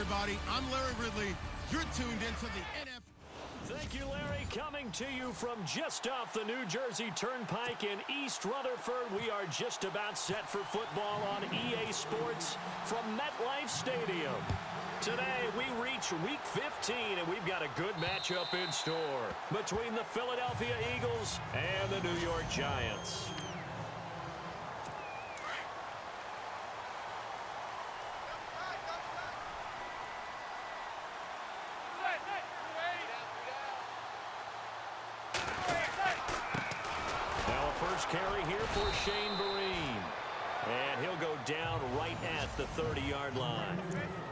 everybody. I'm Larry Ridley. You're tuned into the NFL. Thank you, Larry. Coming to you from just off the New Jersey Turnpike in East Rutherford, we are just about set for football on EA Sports from MetLife Stadium. Today, we reach Week 15, and we've got a good matchup in store between the Philadelphia Eagles and the New York Giants. First carry here for Shane Vereen. And he'll go down right at the 30-yard line.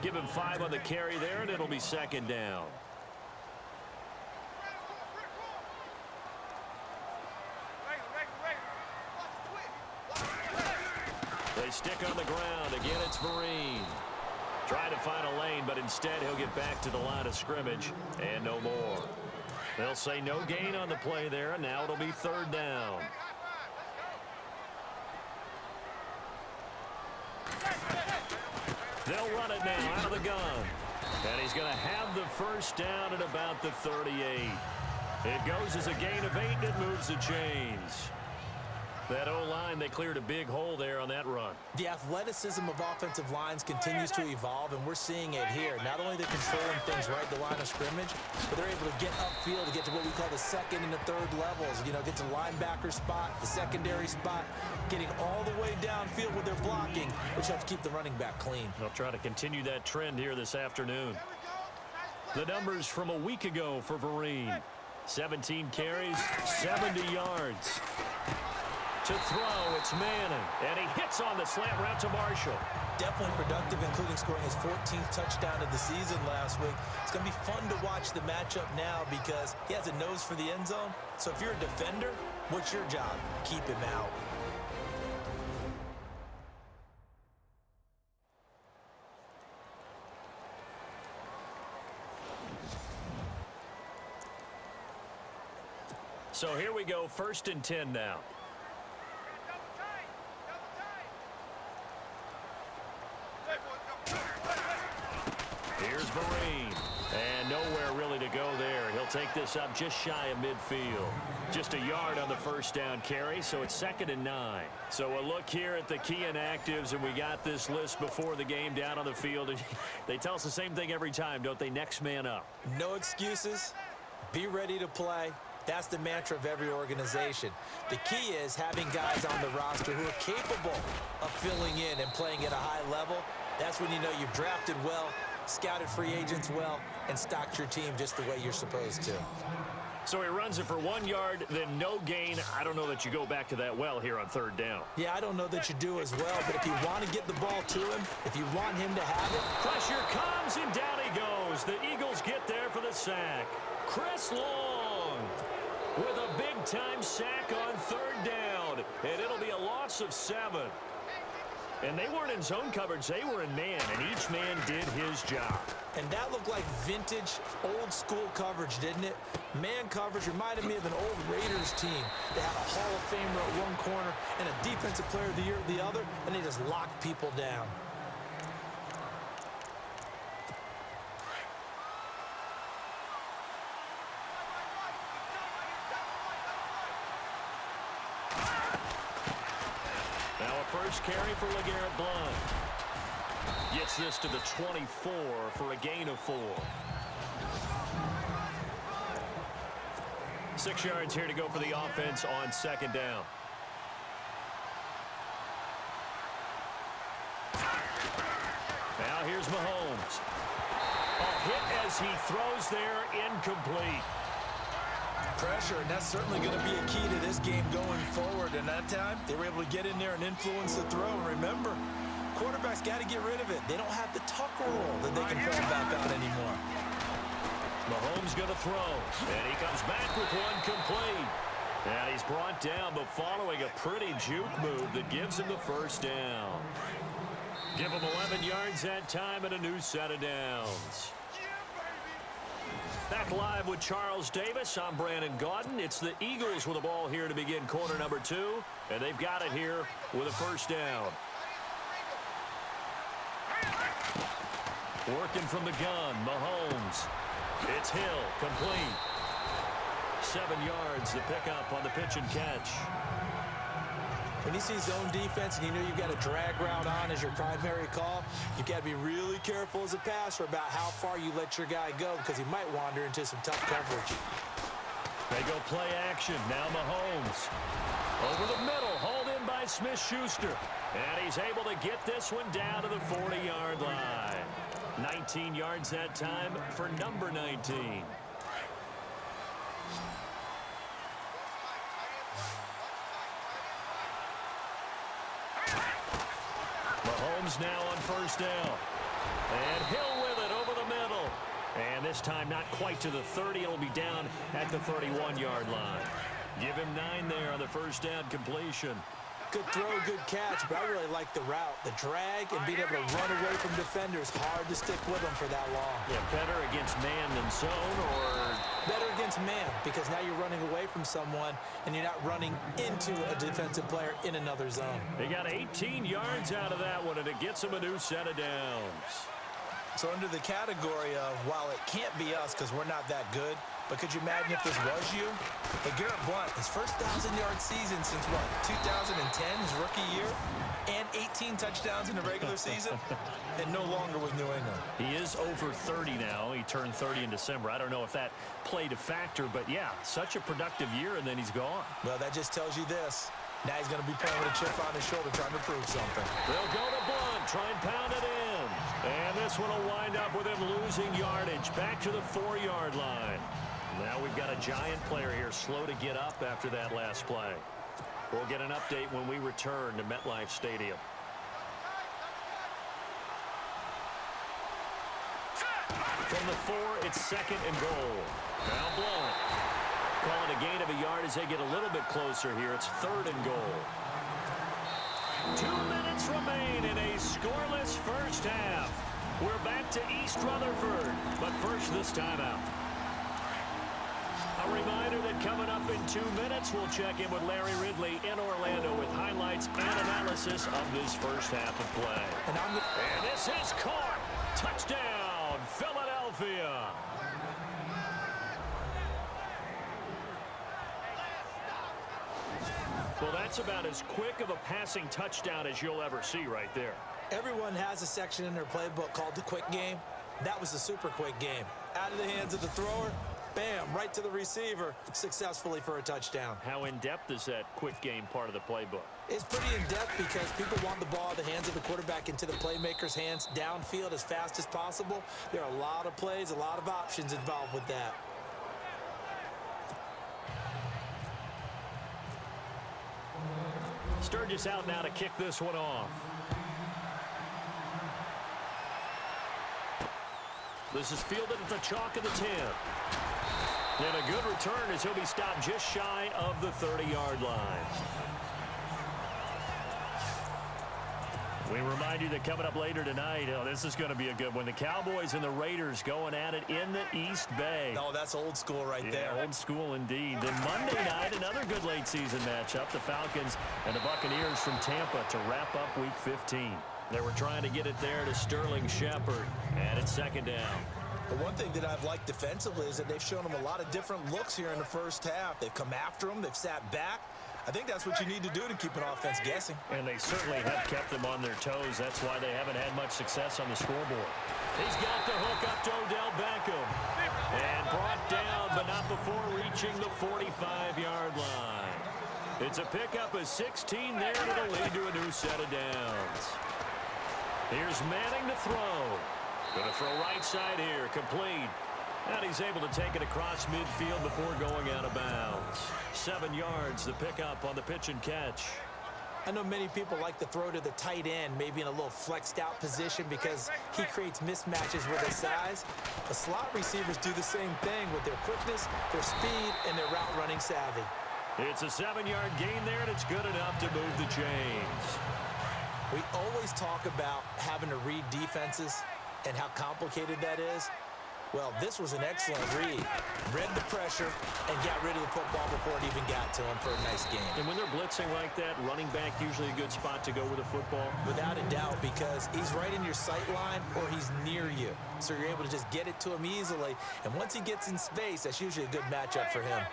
Give him 5 on the carry there, and it'll be second down. They stick on the ground. Again, it's Vereen. Trying to find a lane, but instead he'll get back to the line of scrimmage and no more. They'll say no gain on the play there, and now it'll be third down. They'll run it now out of the gun. And he's going to have the first down at about the 38. It goes as a gain of 8, and it moves the chains. That O-line, they cleared a big hole there on that run. The athleticism of offensive lines continues to evolve, and we're seeing it here. Not only they're controlling things right at the line of scrimmage, but they're able to get upfield to get to what we call the second and the third levels. You know, get to the linebacker spot, the secondary spot, getting all the way downfield with their blocking, which helps keep the running back clean. They'll try to continue that trend here this afternoon. The numbers from a week ago for Vereen. 17 carries, 70 yards. To throw, it's Manning, and he hits on the slant route to Marshall. Definitely productive, including scoring his 14th touchdown of the season last week. It's going to be fun to watch the matchup now because he has a nose for the end zone. So if you're a defender, what's your job? Keep him out. So here we go, 1st and 10 now. Here's Vereen. And nowhere really to go there. He'll take this up just shy of midfield. Just a yard on the first down carry, so it's 2nd and 9. So a look here at the key inactives, and we got this list before the game down on the field. And they tell us the same thing every time, don't they? Next man up. No excuses. Be ready to play. That's the mantra of every organization. The key is having guys on the roster who are capable of filling in and playing at a high level. That's when you know you've drafted well, scouted free agents well, and stocked your team just the way you're supposed to. So he runs it for 1 yard, then no gain. I don't know that you go back to that well here on 3rd down. Yeah, I don't know that you do as well, but if you want to get the ball to him, if you want him to have it. Pressure comes, and down he goes. The Eagles get there for the sack. Chris Long with a big-time sack on 3rd down, and it'll be a loss of 7. And they weren't in zone coverage. They were in man, and each man did his job. And that looked like vintage, old-school coverage, didn't it? Man coverage reminded me of an old Raiders team. They had a Hall of Famer at one corner and a Defensive Player of the Year at the other, and they just locked people down. First carry for LeGarrette Blount. Gets this to the 24 for a gain of 4. 6 yards here to go for the offense on 2nd down. Now here's Mahomes. A hit as he throws there, incomplete. Pressure, and that's certainly going to be a key to this game going forward. And that time, they were able to get in there and influence the throw. And remember, quarterbacks got to get rid of it. They don't have the tuck roll that they can fall back out anymore. Mahomes going to throw, and he comes back with one complete. And he's brought down, but following a pretty juke move that gives him the first down. Give him 11 yards that time and a new set of downs. Back live with Charles Davis. I'm Brandon Gaudin. It's the Eagles with the ball here to begin quarter number 2, and they've got it here with a first down. Working from the gun, Mahomes. It's Hill, complete. 7 yards, the pickup on the pitch and catch. When you see zone defense and you know you've got a drag route on as your primary call, you've got to be really careful as a passer about how far you let your guy go because he might wander into some tough coverage. They go play action. Now Mahomes. Over the middle, hauled in by Smith-Schuster. And he's able to get this one down to the 40-yard line. 19 yards that time for number 19. Mahomes now on first down. And Hill with it over the middle. And this time not quite to the 30. It'll be down at the 31-yard line. Give him 9 there on the first down completion. Good throw, good catch, but I really like the route. The drag and being able to run away from defenders, hard to stick with them for that long. Yeah, better against man than zone, or? Better against man, because now you're running away from someone and you're not running into a defensive player in another zone. They got 18 yards out of that one, and it gets them a new set of downs. So under the category of, while it can't be us because we're not that good, but could you imagine if this was you? But Garrett Blount, his first 1,000-yard season since, what, 2010, his rookie year, and 18 touchdowns in the regular season, and no longer with New England. He is over 30 now. He turned 30 in December. I don't know if that played a factor, but yeah, such a productive year, and then he's gone. Well, that just tells you this. Now he's going to be playing with a chip on his shoulder trying to prove something. They'll go to Blount, try and pound it in. And this one will wind up with him losing yardage back to the 4-yard line. Now we've got a giant player here slow to get up after that last play. We'll get an update when we return to MetLife Stadium. From the 4, it's 2nd and goal. Now Blount. Calling a gain of a yard as they get a little bit closer here. It's 3rd and goal. 2 minutes remain in a scoreless first half. We're back to East Rutherford, but first this timeout. A reminder that coming up in 2 minutes, we'll check in with Larry Ridley in Orlando with highlights and analysis of this first half of play. And this is caught. Touchdown, Philadelphia. Well, that's about as quick of a passing touchdown as you'll ever see right there. Everyone has a section in their playbook called the quick game. That was the super quick game. Out of the hands of the thrower, bam, right to the receiver, successfully for a touchdown. How in-depth is that quick game part of the playbook? It's pretty in-depth because people want the ball at the hands of the quarterback into the playmaker's hands downfield as fast as possible. There are a lot of plays, a lot of options involved with that. Sturgis out now to kick this one off. This is fielded at the chalk of the 10. And a good return as he'll be stopped just shy of the 30-yard line. We remind you that coming up later tonight, this is going to be a good one. The Cowboys and the Raiders going at it in the East Bay. Oh, that's old school right there. Old school indeed. Then Monday night, another good late season matchup. The Falcons and the Buccaneers from Tampa to wrap up Week 15. They were trying to get it there to Sterling Shepard, and it's 2nd down. The one thing that I've liked defensively is that they've shown them a lot of different looks here in the first half. They've come after them. They've sat back. I think that's what you need to do to keep an offense guessing. And they certainly have kept them on their toes. That's why they haven't had much success on the scoreboard. He's got the hook up to Odell Beckham. And brought down, but not before reaching the 45-yard line. It's a pickup of 16 there, and it'll lead to a new set of downs. Here's Manning to throw. Going to throw right side here, complete. And he's able to take it across midfield before going out of bounds. 7 yards, the pickup on the pitch and catch. I know many people like to throw to the tight end, maybe in a little flexed out position because he creates mismatches with his size. The slot receivers do the same thing with their quickness, their speed, and their route running savvy. It's a 7-yard gain there, and it's good enough to move the chains. We always talk about having to read defenses and how complicated that is. Well, this was an excellent read. Read the pressure and got rid of the football before it even got to him for a nice game. And when they're blitzing like that, running back usually a good spot to go with the football. Without a doubt, because he's right in your sight line or he's near you. So you're able to just get it to him easily. And once he gets in space, that's usually a good matchup for him.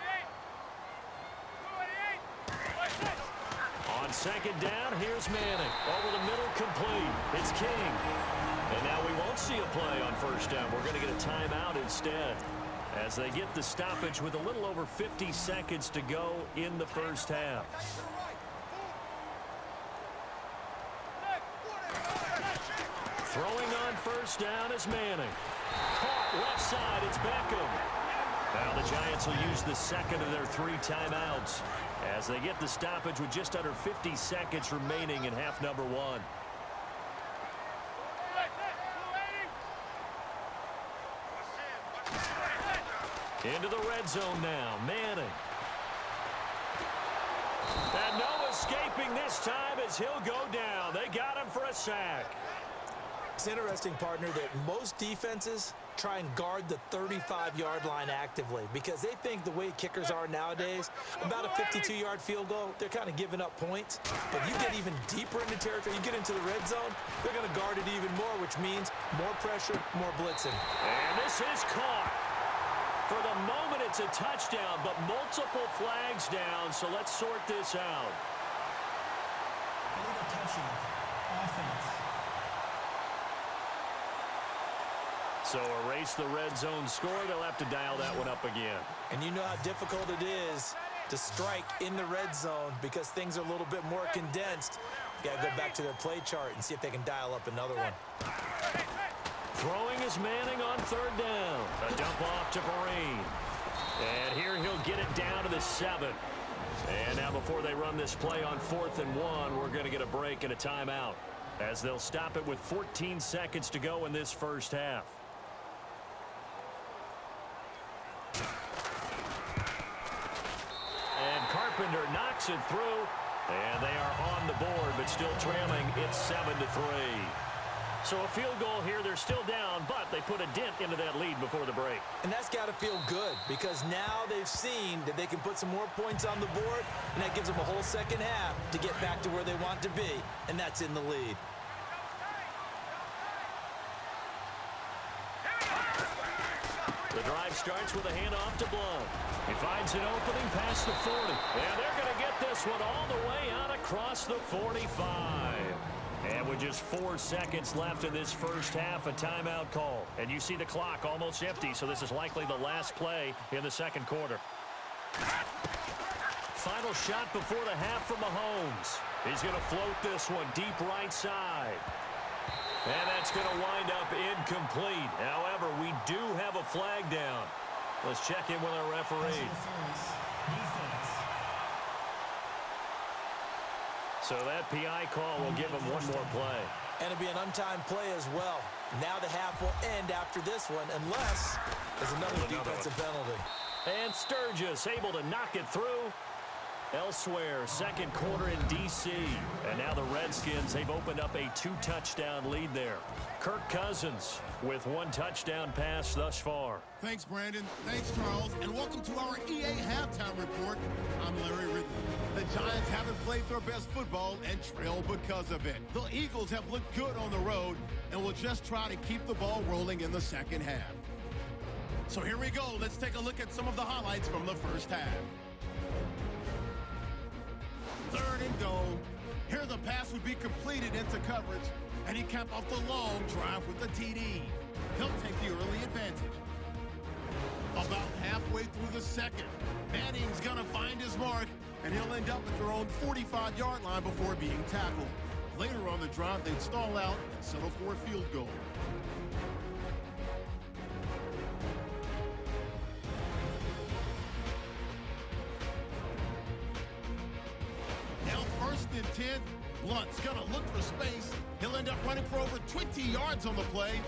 On second down, here's Manning. Over the middle, complete. It's King. And now we won't see a play on first down. We're going to get a timeout instead as they get the stoppage with a little over 50 seconds to go in the first half. Throwing on first down is Manning. Caught left side, it's Beckham. Now the Giants will use the second of their 3 timeouts as they get the stoppage with just under 50 seconds remaining in half number 1. Into the red zone now, Manning. And no escaping this time as he'll go down. They got him for a sack. It's interesting, partner, that most defenses try and guard the 35-yard line actively because they think the way kickers are nowadays, about a 52-yard field goal, they're kind of giving up points. But you get even deeper into territory, you get into the red zone, they're going to guard it even more, which means more pressure, more blitzing. And this is caught. For the moment, it's a touchdown, but multiple flags down, so let's sort this out. So erase the red zone score. They'll have to dial that one up again. And you know how difficult it is to strike in the red zone because things are a little bit more condensed. You got to go back to their play chart and see if they can dial up another one. Throwing is Manning on third down. A dump off to Vereen. And here he'll get it down to the 7. And now before they run this play on 4th and 1, we're going to get a break and a timeout as they'll stop it with 14 seconds to go in this first half. And Carpenter knocks it through. And they are on the board, but still trailing. It's 7-3. So a field goal here, they're still down, but they put a dent into that lead before the break. And that's got to feel good because now they've seen that they can put some more points on the board, and that gives them a whole second half to get back to where they want to be, and that's in the lead. The drive starts with a handoff to Blunt. He finds an opening past the 40. And they're going to get this one all the way out across the 45. And with just 4 seconds left in this first half, a timeout call. And you see the clock almost empty, so this is likely the last play in the second quarter. Final shot before the half from Mahomes. He's going to float this one deep right side. And that's going to wind up incomplete. However, we do have a flag down. Let's check in with our referee. So that PI call will give him one more play. And it'll be an untimed play as well. Now the half will end after this one, unless there's another defensive penalty. And Sturgis able to knock it through. Elsewhere, second quarter in D.C. And now the Redskins, they've opened up a 2-touchdown lead there. Kirk Cousins with 1 touchdown pass thus far. Thanks, Brandon. Thanks, Charles. And welcome to our EA Halftime Report. I'm Larry Ridley. The Giants haven't played their best football and trail because of it. The Eagles have looked good on the road and will just try to keep the ball rolling in the second half. So here we go. Let's take a look at some of the highlights from the first half. 3rd and goal. Here the pass would be completed into coverage, and he capped off the long drive with the TD. He'll take the early advantage. About halfway through the second, Manning's going to find his mark, and he'll end up at their own 45-yard line before being tackled. Later on the drive, they'd stall out and settle for a field goal. Now 1st and 10, Blunt's going to look for space. He'll end up running for over 20 yards on the play.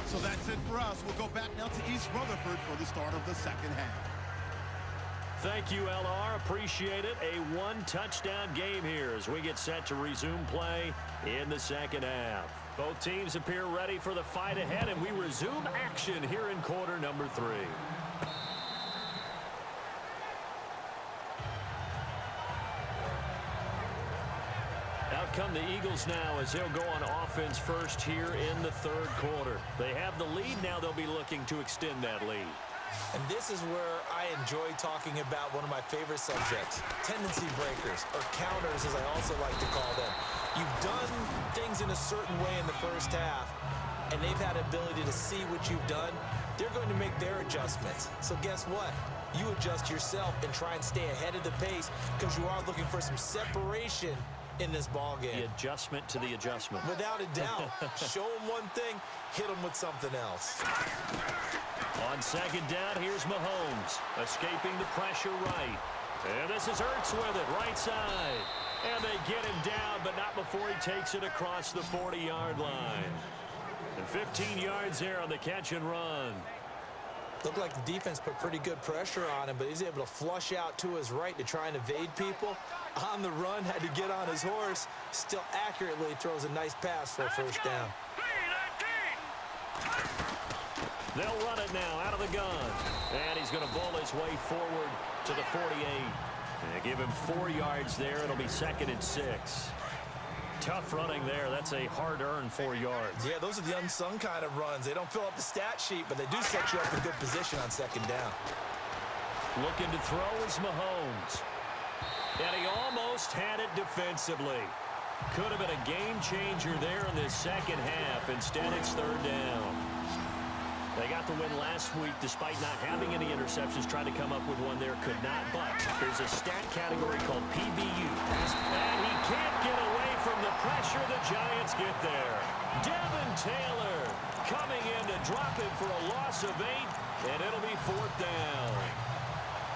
So that's it for us. We'll go back now to East Rutherford for the start of the second half. Thank you, LR. Appreciate it. A one-touchdown game here as we get set to resume play in the second half. Both teams appear ready for the fight ahead, and we resume action here in quarter number 3. Out come the Eagles now as they'll go on offense first here in the third quarter. They have the lead. Now they'll be looking to extend that lead. And this is where I enjoy talking about one of my favorite subjects, tendency breakers, or counters as I also like to call them. You've done things in a certain way in the first half, and they've had the ability to see what you've done. They're going to make their adjustments. So guess what? You adjust yourself and try and stay ahead of the pace because you are looking for some separation in this ball game. The adjustment to the adjustment. Without a doubt. Show them one thing, hit them with something else. On second down, here's Mahomes, escaping the pressure right. And this is Ertz with it, right side. And they get him down, but not before he takes it across the 40-yard line. And 15 yards there on the catch and run. Looked like the defense put pretty good pressure on him, but he's able to flush out to his right to try and evade people. On the run, had to get on his horse. Still accurately throws a nice pass for a first down. They'll run it now out of the gun. And he's going to bowl his way forward to the 48. And they give him 4 yards there. It'll be 2nd and 6. Tough running there. That's a hard-earned 4 yards. Yeah, those are the unsung kind of runs. They don't fill up the stat sheet, but they do set you up in good position on second down. Looking to throw is Mahomes. And he almost had it defensively. Could have been a game changer there in this second half. Instead, it's third down. They got the win last week despite not having any interceptions. Tried to come up with one there, could not. But there's a stat category called PBU. And he can't get away from the pressure. The Giants get there. Devin Taylor coming in to drop him for a loss of 8. And it'll be 4th down.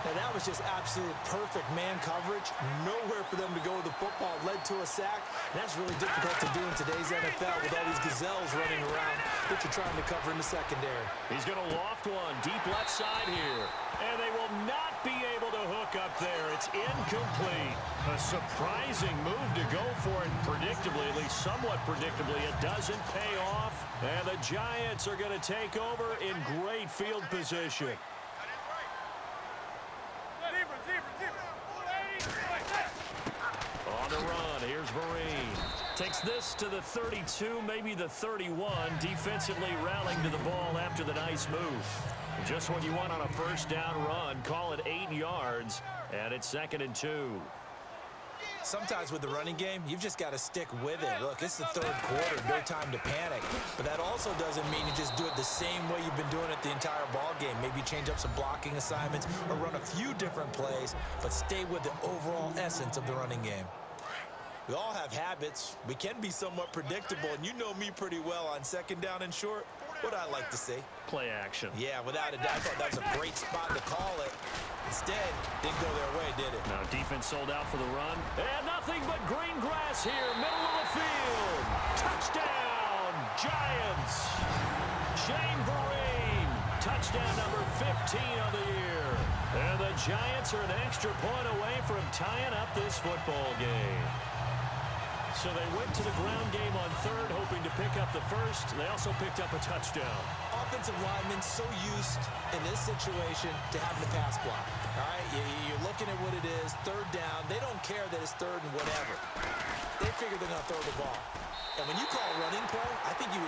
Now, that was just absolute perfect man coverage. Nowhere for them to go with the football. Led to a sack. That's really difficult to do in today's NFL with all these gazelles running around that you're trying to cover in the secondary. He's going to loft one deep left side here. And they will not be able to hook up there. It's incomplete. A surprising move to go for it predictably, at least somewhat predictably. It doesn't pay off. And the Giants are going to take over in great field position. On the run, here's Vereen. Takes this to the 32, maybe the 31. Defensively rallying to the ball after the nice move. Just what you want on a first down run. Call it 8 yards, and it's 2nd and 2. Sometimes with the running game, you've just got to stick with it. Look, it's the third quarter, no time to panic. But that also doesn't mean you just do it the same way you've been doing it the entire ball game. Maybe change up some blocking assignments or run a few different plays, but stay with the overall essence of the running game. We all have habits. We can be somewhat predictable, and you know me pretty well on second down and short. What I like to see. Play action. Yeah, without a doubt, I thought that was a great spot to call it. Instead, didn't go their way, did it? Now defense sold out for the run. And nothing but green grass here, middle of the field. Touchdown, Giants. Shane Vereen, touchdown number 15 of the year. And the Giants are an extra point away from tying up this football game. So they went to the ground game on third, hoping to pick up the first. They also picked up a touchdown. Offensive linemen so used in this situation to having to pass block. All right, you're looking at what it is, third down. They don't care that it's third and whatever. They figure they're going to throw the ball. And when you call a running play, I think you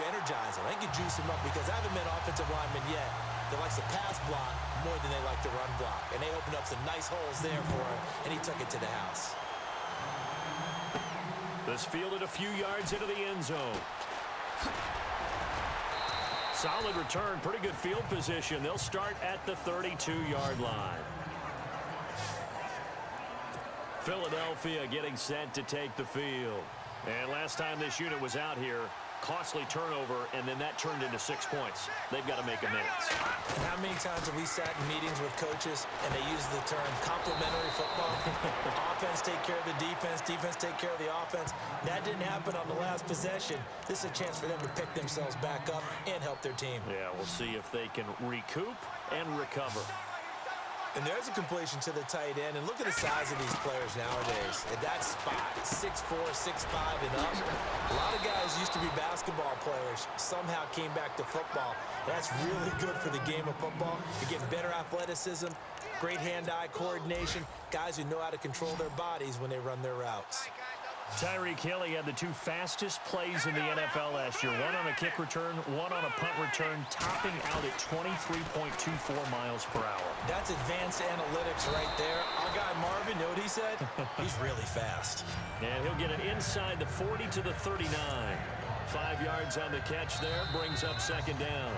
energize them. I think you juice them up because I haven't met offensive linemen yet that likes to pass block more than they like to run block. And they opened up some nice holes there for him, and he took it to the house. This fielded a few yards into the end zone. Solid return, pretty good field position. They'll start at the 32-yard line. Philadelphia getting set to take the field. And last time this unit was out here, costly turnover, and then that turned into 6 points. They've got to make amends. And how many times have we sat in meetings with coaches and they use the term complementary football? Offense take care of the defense, defense take care of the offense. That didn't happen on the last possession. This is a chance for them to pick themselves back up and help their team. Yeah, we'll see if they can recoup and recover. And there's a completion to the tight end. And look at the size of these players nowadays. At that spot, 6'4", 6'5", and up. A lot of guys used to be basketball players, somehow came back to football. That's really good for the game of football. You're getting better athleticism, great hand-eye coordination, guys who know how to control their bodies when they run their routes. Tyreek Hill, he had the 2 fastest plays in the NFL last year. One on a kick return, one on a punt return, topping out at 23.24 miles per hour. That's advanced analytics right there. Our guy Marvin, know what he said? He's really fast. And he'll get it inside the 40 to the 39. 5 yards on the catch there, brings up second down.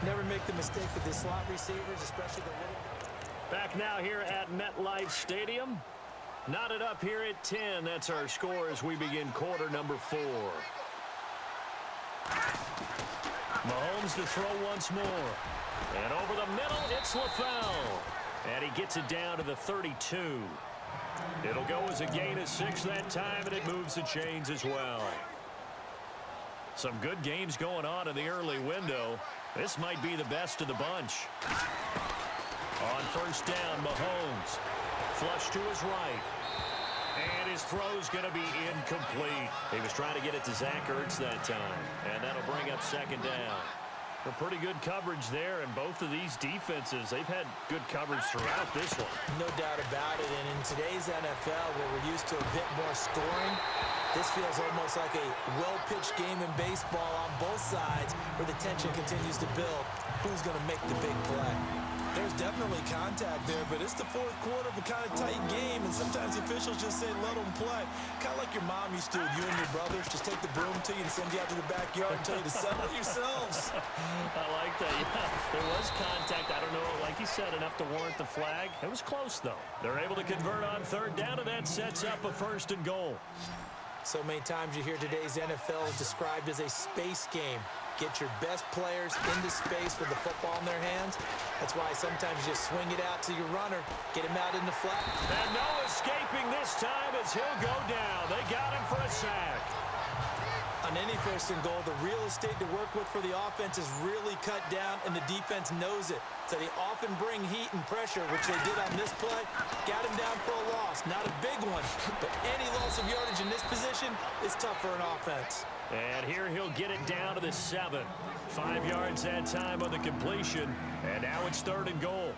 Never make the mistake with the slot receivers, especially the little... Back now here at MetLife Stadium. Knotted up here at 10. That's our score as we begin quarter number 4. Mahomes to throw once more. And over the middle, it's LaFell. And he gets it down to the 32. It'll go as a gain of 6 that time, and it moves the chains as well. Some good games going on in the early window. This might be the best of the bunch. On first down, Mahomes. Flush to his right. And his throw's going to be incomplete. He was trying to get it to Zach Ertz that time. And that'll bring up second down. A pretty good coverage there, and both of these defenses, they've had good coverage throughout this one. No doubt about it. And in today's NFL, where we're used to a bit more scoring, this feels almost like a well-pitched game in baseball on both sides where the tension continues to build. Who's going to make the big play? There's definitely contact there, but it's the fourth quarter of a kind of tight game, and sometimes the officials just say, let them play. Kind of like your mom used to with you and your brothers. Just take the broom to you and send you out to the backyard and tell you to settle it yourselves. I like that. Yeah, there was contact. I don't know, like you said, enough to warrant the flag. It was close, though. They're able to convert on third down, and that sets up a first and goal. So many times you hear today's NFL described as a space game. Get your best players into space with the football in their hands. That's why sometimes you just swing it out to your runner, get him out in the flat. And no escaping this time as he'll go down. They got him for a sack. On any first and goal, the real estate to work with for the offense is really cut down, and the defense knows it. So they often bring heat and pressure, which they did on this play. Got him down for a loss. Not a big one, but any loss of yardage in this position is tough for an offense. And here he'll get it down to the 7. 5 yards that time on the completion, and now it's third and goal.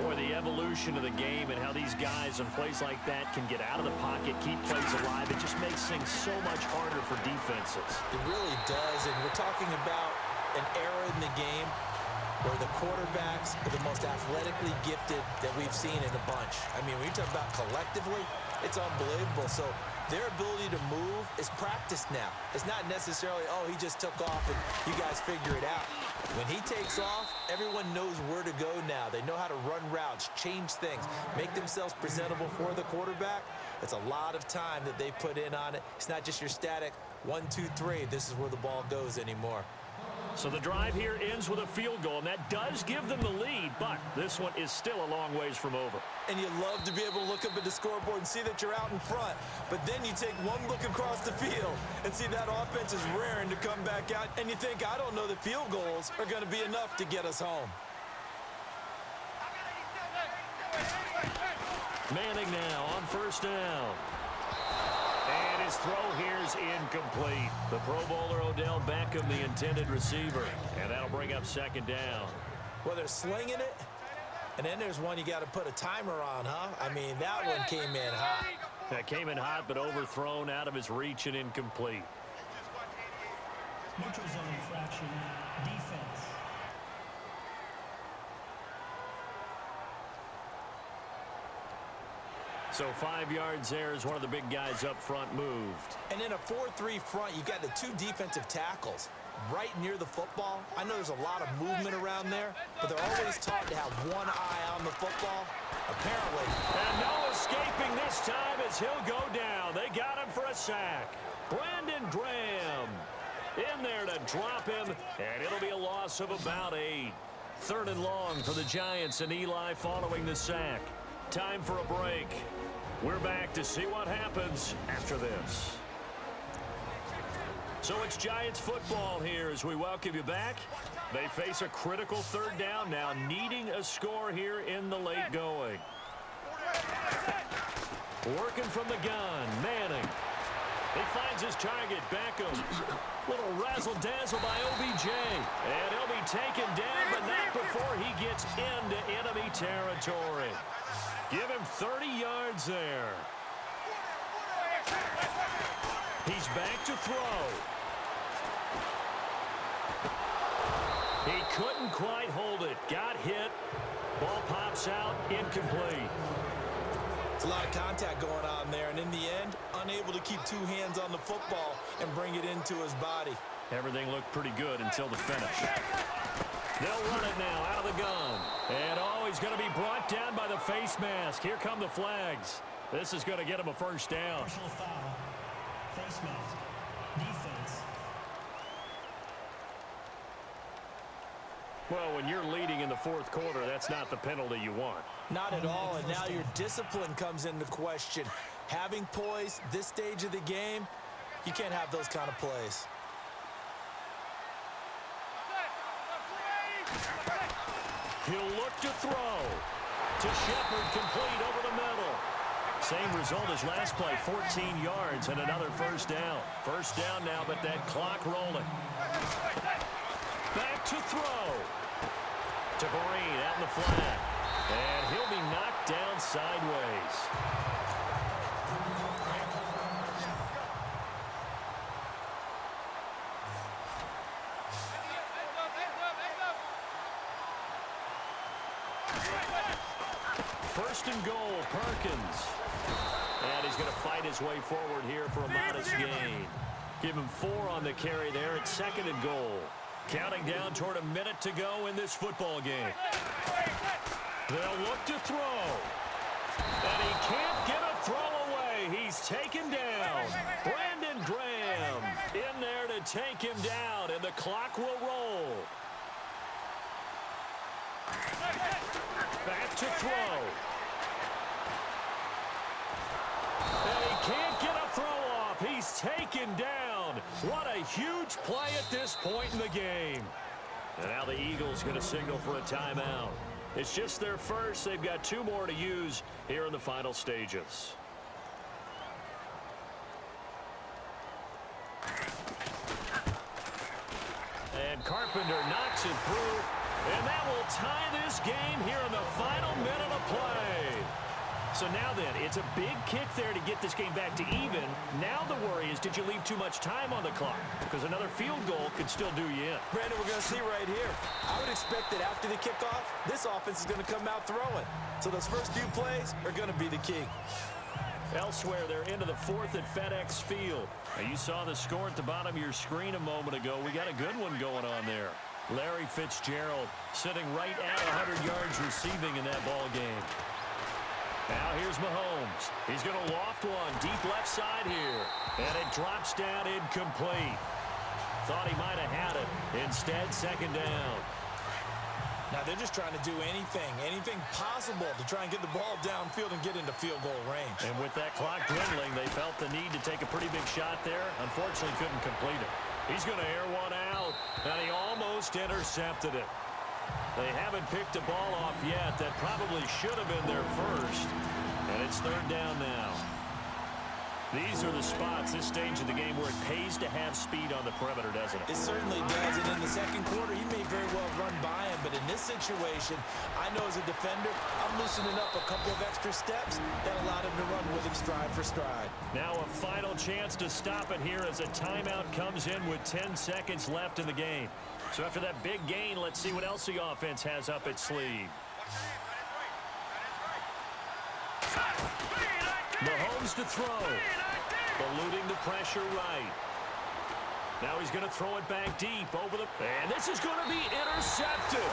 Boy, the evolution of the game and how these guys on plays like that can get out of the pocket, keep plays alive, it just makes things so much harder for defenses. It really does, and we're talking about an era in the game where the quarterbacks are the most athletically gifted that we've seen in a bunch. I mean, when you talk about collectively, it's unbelievable. So their ability to move is practiced now. It's not necessarily, oh, he just took off and you guys figure it out. When he takes off, everyone knows where to go now. They know how to run routes, change things, make themselves presentable for the quarterback. It's a lot of time that they put in on it. It's not just your static 1, 2, 3. This is where the ball goes anymore. So the drive here ends with a field goal, and that does give them the lead, but this one is still a long ways from over. And you love to be able to look up at the scoreboard and see that you're out in front, but then you take one look across the field and see that offense is raring to come back out, and you think, I don't know that field goals are going to be enough to get us home. Manning now on first down. And his throw here is incomplete. The Pro Bowler Odell Beckham, the intended receiver. And that'll bring up second down. Well, they're slinging it, and then there's one you got to put a timer on, huh? I mean, that one came in hot. That came in hot, but overthrown out of his reach and incomplete. Neutral zone infraction, defense. So 5 yards there as one of the big guys up front moved. And in a 4-3 front, you've got the 2 defensive tackles right near the football. I know there's a lot of movement around there, but they're always taught to have one eye on the football. Apparently. And no escaping this time as he'll go down. They got him for a sack. Brandon Graham in there to drop him, and it'll be a loss of about 8. Third and long for the Giants, and Eli following the sack. Time for a break. We're back to see what happens after this. So it's Giants football here as we welcome you back. They face a critical third down now, needing a score here in the late going. Working from the gun, Manning. He finds his target, Beckham. Little razzle-dazzle by OBJ. And he'll be taken down, but not before he gets into enemy territory. Give him 30 yards there. He's back to throw. He couldn't quite hold it. Got hit. Ball pops out. Incomplete. It's a lot of contact going on there, and in the end, unable to keep two hands on the football and bring it into his body. Everything looked pretty good until the finish. They'll run it now out of the gun. And, he's going to be brought down by the face mask. Here come the flags. This is going to get him a first down. Personal foul. Face mask. Defense. Well, when you're leading in the fourth quarter, that's not the penalty you want. Not at all, and now your discipline comes into question. Having poise this stage of the game, you can't have those kind of plays. He'll look to throw. To Shepard, complete over the middle. Same result as last play, 14 yards and another first down. First down now, but that clock rolling. Back to throw. To Vereen out in the flat. And he'll be knocked down sideways. First and goal, Perkins. And he's going to fight his way forward here for a modest gain. Give him 4 on the carry there at second and goal. Counting down toward a minute to go in this football game. They'll look to throw. And he can't get a throw away. He's taken down. Brandon Graham in there to take him down, and the clock will roll. Back to throw. And he can't get a throw off. He's taken down. What a huge play at this point in the game. And now the Eagles going to signal for a timeout. It's just their first. They've got 2 more to use here in the final stages. And Carpenter knocks it through. And that will tie this game here in the final minute of play. So now then, it's a big kick there to get this game back to even. Now the worry is, did you leave too much time on the clock? Because another field goal could still do you in. Brandon, we're going to see right here. I would expect that after the kickoff, this offense is going to come out throwing. So those first few plays are going to be the key. Elsewhere, they're into the 4th at FedEx Field. Now, you saw the score at the bottom of your screen a moment ago. We got a good one going on there. Larry Fitzgerald sitting right at 100 yards receiving in that ball game. Now here's Mahomes. He's going to loft one deep left side here. And it drops down incomplete. Thought he might have had it. Instead, second down. Now they're just trying to do anything possible to try and get the ball downfield and get into field goal range. And with that clock dwindling, they felt the need to take a pretty big shot there. Unfortunately, couldn't complete it. He's going to air one out, and he almost intercepted it. They haven't picked a ball off yet. That probably should have been their first, and it's third down now. These are the spots, this stage of the game, where it pays to have speed on the perimeter, doesn't it? It certainly does, and in the second quarter, he may very well run by him, but in this situation, I know as a defender, I'm loosening up a couple of extra steps that allowed him to run with him stride for stride. Now a final chance to stop it here as a timeout comes in with 10 seconds left in the game. So after that big gain, let's see what else the offense has up its sleeve. Mahomes to throw. Eluding the pressure right. Now he's going to throw it back deep over the... And this is going to be intercepted.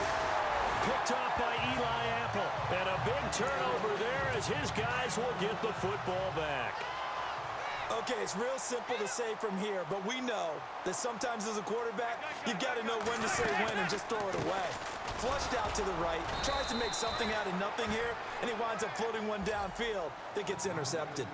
Picked off by Eli Apple. And a big turnover there as his guys will get the football back. Okay, it's real simple to say from here, but we know that sometimes as a quarterback, you've got to know when to say when and just throw it away. Flushed out to the right, tries to make something out of nothing here, and he winds up floating one downfield that gets intercepted.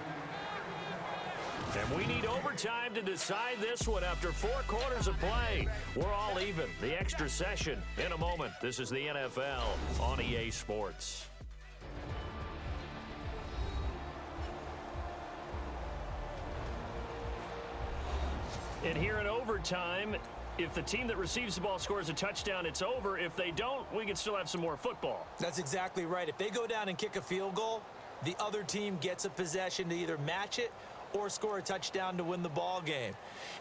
And we need overtime to decide this one after 4 quarters of play. We're all even. The extra session in a moment. This is the NFL on EA Sports. And here in overtime, if the team that receives the ball scores a touchdown, it's over. If they don't, we can still have some more football. That's exactly right. If they go down and kick a field goal, the other team gets a possession to either match it or score a touchdown to win the ball game.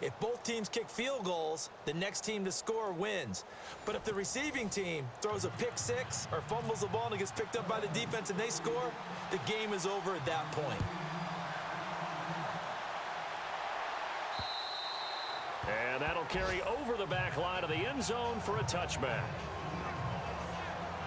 If both teams kick field goals, the next team to score wins. But if the receiving team throws a pick six or fumbles the ball and it gets picked up by the defense and they score, the game is over at that point. And that'll carry over the back line of the end zone for a touchback.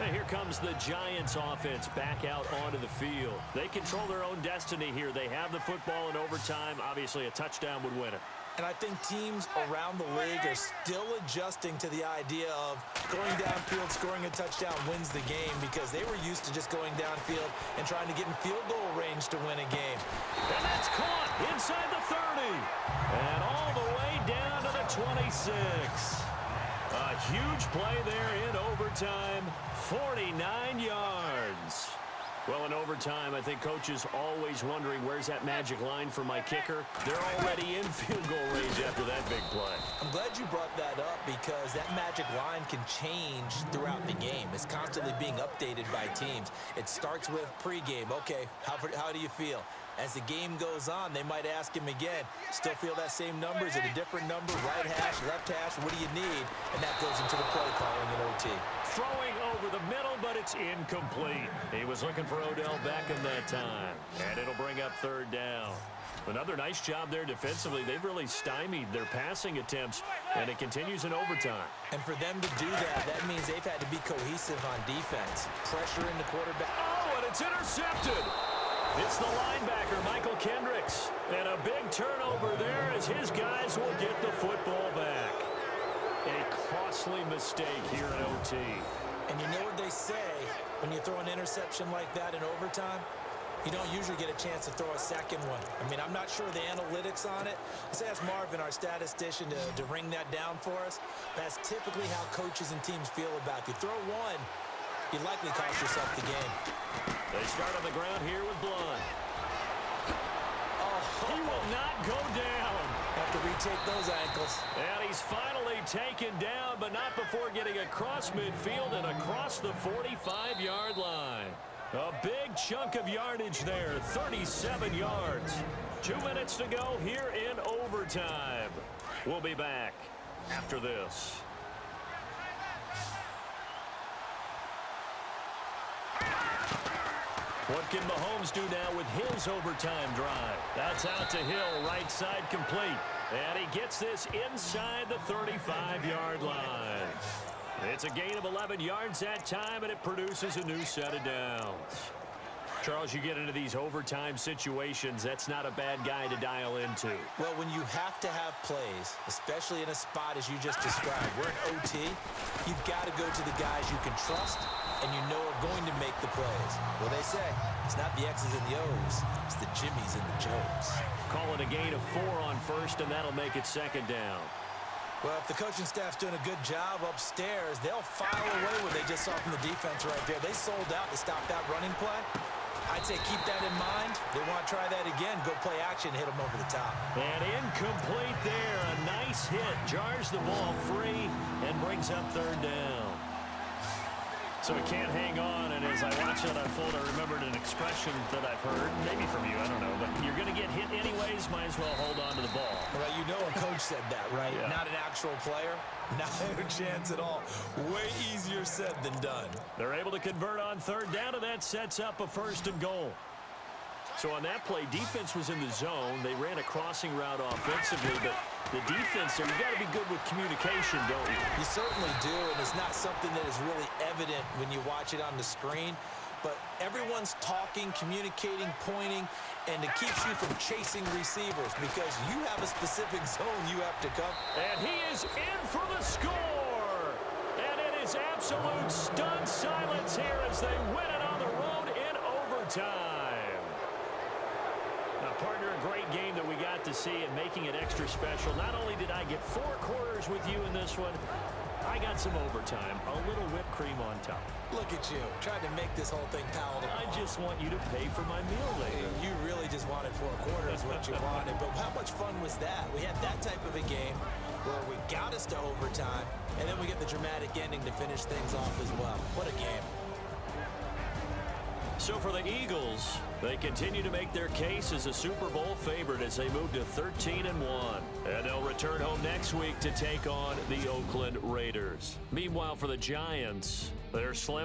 And here comes the Giants offense back out onto the field. They control their own destiny here. They have the football in overtime. Obviously, a touchdown would win it. And I think teams around the league are still adjusting to the idea of going downfield, scoring a touchdown wins the game, because they were used to just going downfield and trying to get in field goal range to win a game. And that's caught inside the 30. And all the way down to the 26. A huge play there in overtime, 49 yards. Well, in overtime, I think coaches always wondering, where's that magic line for my kicker? They're already in field goal range after that big play. I'm glad you brought that up, because that magic line can change throughout the game. It's constantly being updated by teams. It starts with pregame. Okay, how do you feel? As the game goes on, they might ask him again, still feel that same number? Is it a different number? Right hash, left hash, what do you need? And that goes into the play calling in OT. Throwing over the middle, but it's incomplete. He was looking for Odell Beckham that time. And it'll bring up third down. Another nice job there defensively. They've really stymied their passing attempts, and it continues in overtime. And for them to do that, that means they've had to be cohesive on defense. Pressure in the quarterback. Oh, and it's intercepted. It's the linebacker, Michael Kendricks. And a big turnover there as his guys will get the football back. A costly mistake here in OT. And you know what they say, when you throw an interception like that in overtime, you don't usually get a chance to throw a second one. I mean, I'm not sure the analytics on it. Let's ask Marvin, our statistician, to ring that down for us. That's typically how coaches and teams feel about it. If you throw one, you likely cost yourself the game. They start on the ground here with Blunt. Oh, he will not go down. Have to retake those ankles. And he's finally taken down, but not before getting across midfield and across the 45-yard line. A big chunk of yardage there, 37 yards. 2 minutes to go here in overtime. We'll be back after this. What can Mahomes do now with his overtime drive? That's out to Hill, right side complete. And he gets this inside the 35-yard line. It's a gain of 11 yards that time, and it produces a new set of downs. Charles, you get into these overtime situations, that's not a bad guy to dial into. Well, when you have to have plays, especially in a spot as you just described, we're in OT, you've got to go to the guys you can trust and you know are going to make the plays. Well, they say it's not the X's and the O's, it's the Jimmies and the Joes. Call it a gain of 4 on first, and that'll make it second down. Well, if the coaching staff's doing a good job upstairs, they'll file away what they just saw from the defense right there. They sold out to stop that running play. I'd say keep that in mind. They want to try that again. Go play action, hit them over the top. And incomplete there. A nice hit. Jars the ball free and brings up third down. So he can't hang on, and as I watch that unfold, I remembered an expression that I've heard, maybe from you, I don't know, but you're going to get hit anyways, might as well hold on to the ball. Well, you know a coach said that, right? Yeah. Not an actual player. Not a chance at all. Way easier said than done. They're able to convert on third down, and that sets up a first and goal. So on that play, defense was in the zone. They ran a crossing route offensively, but the defense there, you got to be good with communication, don't you? You certainly do, and it's not something that is really evident when you watch it on the screen. But everyone's talking, communicating, pointing, and it keeps you from chasing receivers because you have a specific zone you have to cover. And he is in for the score. And it is absolute stunned silence here as they win it on the road in overtime. Now, partner, a great game that we got to see and making it extra special. Not only did I get 4 quarters with you in this one, I got some overtime, a little whipped cream on top. Look at you, trying to make this whole thing palatable. I just want you to pay for my meal later. You really just wanted 4 quarters what you wanted, but how much fun was that? We had that type of a game where we got us to overtime, and then we get the dramatic ending to finish things off as well. What a game. So for the Eagles, they continue to make their case as a Super Bowl favorite as they move to 13-1. And they'll return home next week to take on the Oakland Raiders. Meanwhile, for the Giants, they're slim.